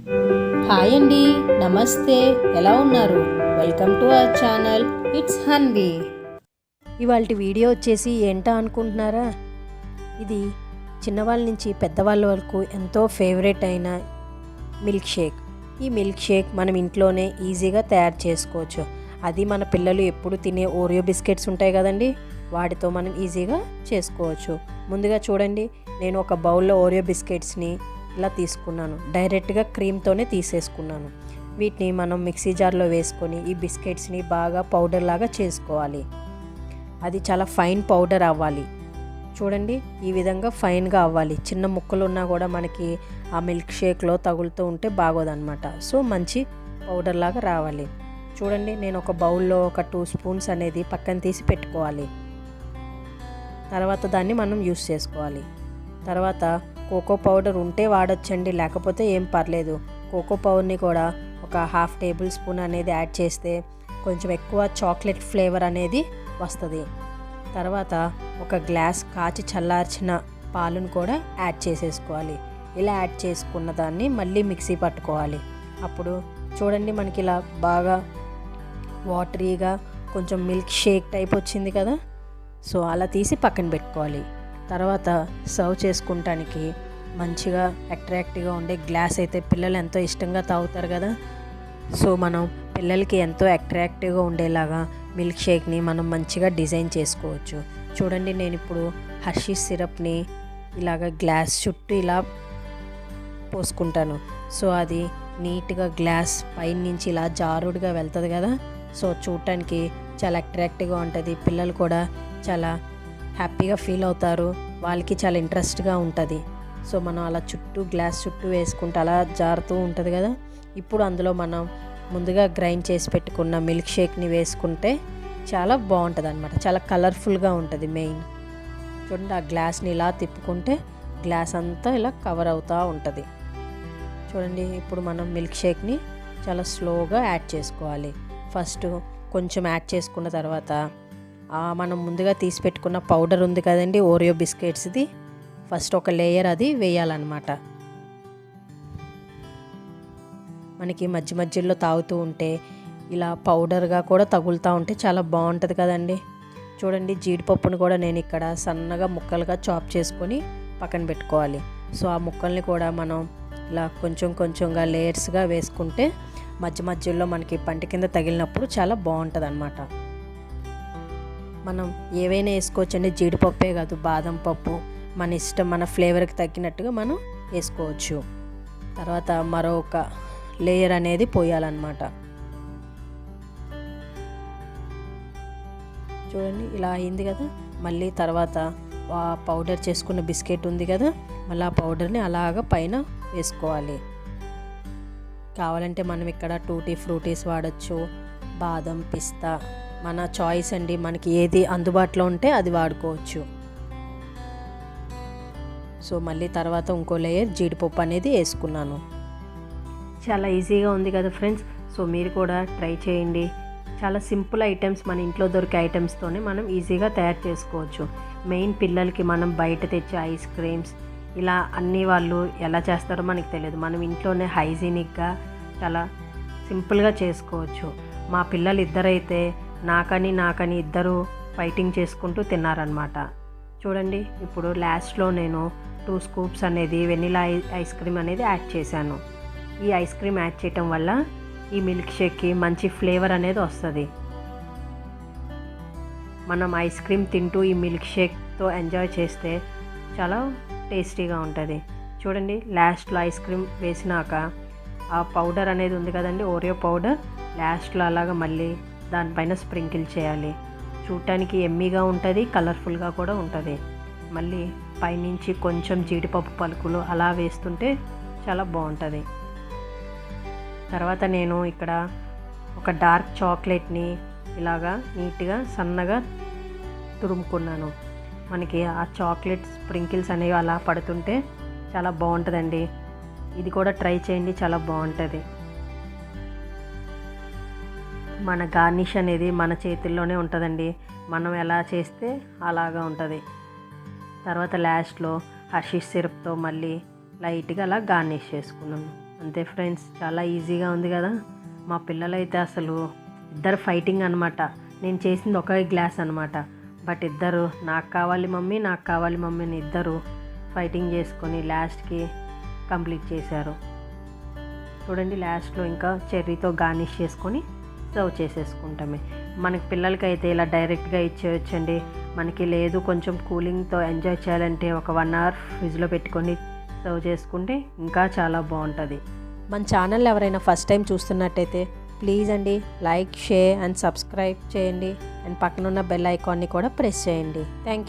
Hi అండి, నమస్తే. ఎలా ఉన్నారు? Welcome to our channel. It's Hanvi. ఇవాళ వీడియో వచ్చేసి ఏంటా అనుకుంటున్నారా? ఇది చిన్నవాళ్ళ నుంచి పెద్దవాళ్ళ వరకు ఎంతో ఫేవరెట్ అయిన మిల్క్ షేక్. ఈ మిల్క్ షేక్ మనం ఇంట్లోనే ఈజీగా తయారు చేసుకోవచ్చు. అది మన పిల్లలు ఎప్పుడు తినే ఓరియో బిస్కెట్స్ ఉంటాయి కదండి, వాటితో మనం ఈజీగా చేసుకోవచ్చు. ముందుగా చూడండి, నేను ఒక బౌల్లో ఓరియో బిస్కెట్స్ని ఇలా తీసుకున్నాను. డైరెక్ట్గా క్రీమ్తోనే తీసేసుకున్నాను. వీటిని మనం మిక్సీ జార్లో వేసుకొని ఈ బిస్కెట్స్ని బాగా పౌడర్ లాగా చేసుకోవాలి. అది చాలా ఫైన్ పౌడర్ అవ్వాలి. చూడండి, ఈ విధంగా ఫైన్గా అవ్వాలి. చిన్న ముక్కలు ఉన్నా కూడా మనకి ఆ మిల్క్ షేక్లో తగులుతూ ఉంటే బాగోదన్నమాట. సో మంచి పౌడర్ లాగా రావాలి. చూడండి, నేను ఒక బౌల్లో ఒక 2 స్పూన్స్ అనేది పక్కన తీసి పెట్టుకోవాలి. తర్వాత దాన్ని మనం యూస్ చేసుకోవాలి. తర్వాత కోకో పౌడర్ ఉంటే వాడొచ్చండి, లేకపోతే ఏం పర్లేదు. కోకో పౌడర్ని కూడా ఒక 1/2 టేబుల్ స్పూన్ అనేది యాడ్ చేస్తే కొంచెం ఎక్కువ చాక్లెట్ ఫ్లేవర్ అనేది వస్తుంది. తర్వాత ఒక గ్లాస్ కాచి చల్లార్చిన పాలను కూడా యాడ్ చేసేసుకోవాలి. ఇలా యాడ్ చేసుకున్న దాన్ని మళ్ళీ మిక్సీ పట్టుకోవాలి. అప్పుడు చూడండి, మనకి ఇలా బాగా వాటరీగా కొంచెం మిల్క్ షేక్ టైప్ వచ్చింది కదా. సో అలా తీసి పక్కన పెట్టుకోవాలి. తర్వాత సర్వ్ చేసుకుంటానికి మంచిగా అట్రాక్టివ్గా ఉండే గ్లాస్ అయితే పిల్లలు ఎంతో ఇష్టంగా తాగుతారు కదా. సో మనం పిల్లలకి ఎంతో అట్రాక్టివ్గా ఉండేలాగా మిల్క్ షేక్ని మనం మంచిగా డిజైన్ చేసుకోవచ్చు. చూడండి, నేను ఇప్పుడు హర్షీస్ సిరప్ని ఇలాగ గ్లాస్ చుట్టూ ఇలా పోసుకుంటాను. సో అది నీట్గా గ్లాస్ పైన నుంచి ఇలా జారుడుగా వెళ్తుంది కదా. సో చూడటానికి చాలా అట్రాక్టివ్గా ఉంటుంది. పిల్లలు కూడా చాలా హ్యాపీగా ఫీల్ అవుతారు. వాళ్ళకి చాలా ఇంట్రెస్ట్గా ఉంటుంది. సో మనం అలా చుట్టూ గ్లాస్ చుట్టూ వేసుకుంటే అలా జారుతూ ఉంటుంది కదా. ఇప్పుడు అందులో మనం ముందుగా గ్రైండ్ చేసి పెట్టుకున్న మిల్క్ షేక్ని వేసుకుంటే చాలా బాగుంటుంది అనమాట. చాలా కలర్ఫుల్గా ఉంటుంది. మెయిన్ చూడండి, ఆ గ్లాస్ని ఇలా తిప్పుకుంటే గ్లాస్ అంతా ఇలా కవర్ అవుతూ ఉంటుంది. చూడండి, ఇప్పుడు మనం మిల్క్ షేక్ని చాలా స్లోగా యాడ్ చేసుకోవాలి. ఫస్ట్ కొంచెం యాడ్ చేసుకున్న తర్వాత మనం ముందుగా తీసి పెట్టుకున్న పౌడర్ ఉంది కదండి, ఓరియో బిస్కెట్స్ది, ఫస్ట్ ఒక లేయర్ అది వేయాలన్నమాట. మనకి మధ్య మధ్యలో తాగుతూ ఉంటే ఇలా పౌడర్గా కూడా తగులుతూ ఉంటే చాలా బాగుంటుంది కదండి. చూడండి, జీడిపప్పును కూడా నేను ఇక్కడ సన్నగా ముక్కలుగా చాప్ చేసుకొని పక్కన పెట్టుకోవాలి. సో ఆ ముక్కల్ని కూడా మనం ఇలా కొంచెం కొంచెంగా లేయర్స్గా వేసుకుంటే మధ్య మధ్యలో మనకి పంట కింద తగిలినప్పుడు చాలా బాగుంటుంది అన్నమాట. మనం ఏవైనా వేసుకోవచ్చండి, జీడిపప్పే కాదు, బాదం పప్పు మన ఇష్టం, మన ఫ్లేవర్కి తగ్గినట్టుగా మనం వేసుకోవచ్చు. తర్వాత మరొక లేయర్ అనేది పోయాలన్నమాట. చూడండి, ఇలా అయింది కదా. మళ్ళీ తర్వాత పౌడర్ చేసుకున్న బిస్కెట్ ఉంది కదా, మళ్ళీ ఆ పౌడర్ని అలాగ పైన వేసుకోవాలి. కావాలంటే మనం ఇక్కడ టూటీ ఫ్రూటీస్ వాడచ్చు, బాదం, పిస్తా, మన చాయిస్ అండి. మనకి ఏది అందుబాటులో ఉంటే అది వాడుకోవచ్చు. సో మళ్ళీ తర్వాత ఇంకో లేయర్ జీడిపప్పు అనేది వేసుకున్నాను. చాలా ఈజీగా ఉంది కదా ఫ్రెండ్స్. సో మీరు కూడా ట్రై చేయండి. చాలా సింపుల్ ఐటమ్స్, మన ఇంట్లో దొరికే ఐటమ్స్తోనే మనం ఈజీగా తయారు చేసుకోవచ్చు. మెయిన్ పిల్లలకి మనం బయట తెచ్చే ఐస్ క్రీమ్స్ ఇలా అన్నీ వాళ్ళు ఎలా చేస్తారో మనకి తెలియదు. మనం ఇంట్లోనే హైజీనిక్గా చాలా సింపుల్గా చేసుకోవచ్చు. మా పిల్లలు ఇద్దరైతే నాకని ఇద్దరు ఫైటింగ్ చేసుకుంటూ తిన్నారనమాట. చూడండి, ఇప్పుడు లాస్ట్లో నేను 2 స్కూప్స్ అనేది వెనిలా ఐస్ క్రీమ్ అనేది యాడ్ చేశాను. ఈ ఐస్ క్రీమ్ యాడ్ చేయటం వల్ల ఈ మిల్క్ షేక్కి మంచి ఫ్లేవర్ అనేది వస్తుంది. మనం ఐస్ క్రీమ్ తింటూ ఈ మిల్క్ షేక్తో ఎంజాయ్ చేస్తే చాలా టేస్టీగా ఉంటుంది. చూడండి, లాస్ట్లో ఐస్ క్రీమ్ వేసినాక ఆ పౌడర్ అనేది ఉంది కదండి, ఓరియో పౌడర్, లాస్ట్లో అలాగా మళ్ళీ దానిపైన స్ప్రింకిల్ చేయాలి. చూడటానికి ఎమ్మీగా ఉంటుంది, కలర్ఫుల్గా కూడా ఉంటుంది. మళ్ళీ పైనుంచి కొంచెం జీడిపప్పు పలుకులు అలా వేస్తుంటే చాలా బాగుంటుంది. తర్వాత నేను ఇక్కడ ఒక డార్క్ చాక్లెట్ని ఇలాగా నీట్గా సన్నగా తురుముకున్నాను. మనకి ఆ చాక్లెట్ స్ప్రింకిల్స్ అనేవి అలా పడుతుంటే చాలా బాగుంటుందండి. ఇది కూడా ట్రై చేయండి, చాలా బాగుంటుంది. మన గార్నిష్ అనేది మన చేతుల్లోనే ఉంటుందండి. మనం ఎలా చేస్తే అలాగా ఉంటుంది. తర్వాత లాస్ట్లో హర్షీస్ సిరప్తో మళ్ళీ లైట్గా అలా గార్నిష్ చేసుకున్నాను. అంతే ఫ్రెండ్స్, చాలా ఈజీగా ఉంది కదా. మా పిల్లలైతే అసలు ఇద్దరు ఫైటింగ్ అనమాట. నేను చేసింది ఒకే గ్లాస్ అనమాట, బట్ ఇద్దరు నాకు కావాలి మమ్మీ నాకు కావాలి మమ్మీ అని ఇద్దరు ఫైటింగ్ చేసుకొని లాస్ట్కి కంప్లీట్ చేశారు. చూడండి, లాస్ట్లో ఇంకా చెర్రీతో గార్నిష్ చేసుకొని సర్వ్ చేసేసుకుంటామే. మనకి పిల్లలకైతే ఇలా డైరెక్ట్గా ఇచ్చేయచ్చండి. మనకి లేదు కొంచెం కూలింగ్తో ఎంజాయ్ చేయాలంటే ఒక 1 అవర్ ఫ్రిడ్జ్లో పెట్టుకొని సర్వ్ చేసుకుంటే ఇంకా చాలా బాగుంటుంది. మన ఛానల్ ఎవరైనా ఫస్ట్ టైం చూస్తున్నట్టయితే ప్లీజ్ అండి లైక్, షేర్ అండ్ సబ్స్క్రైబ్ చేయండి. అండ్ పక్కన ఉన్న బెల్ ఐకాన్ని కూడా ప్రెస్ చేయండి. Thank you.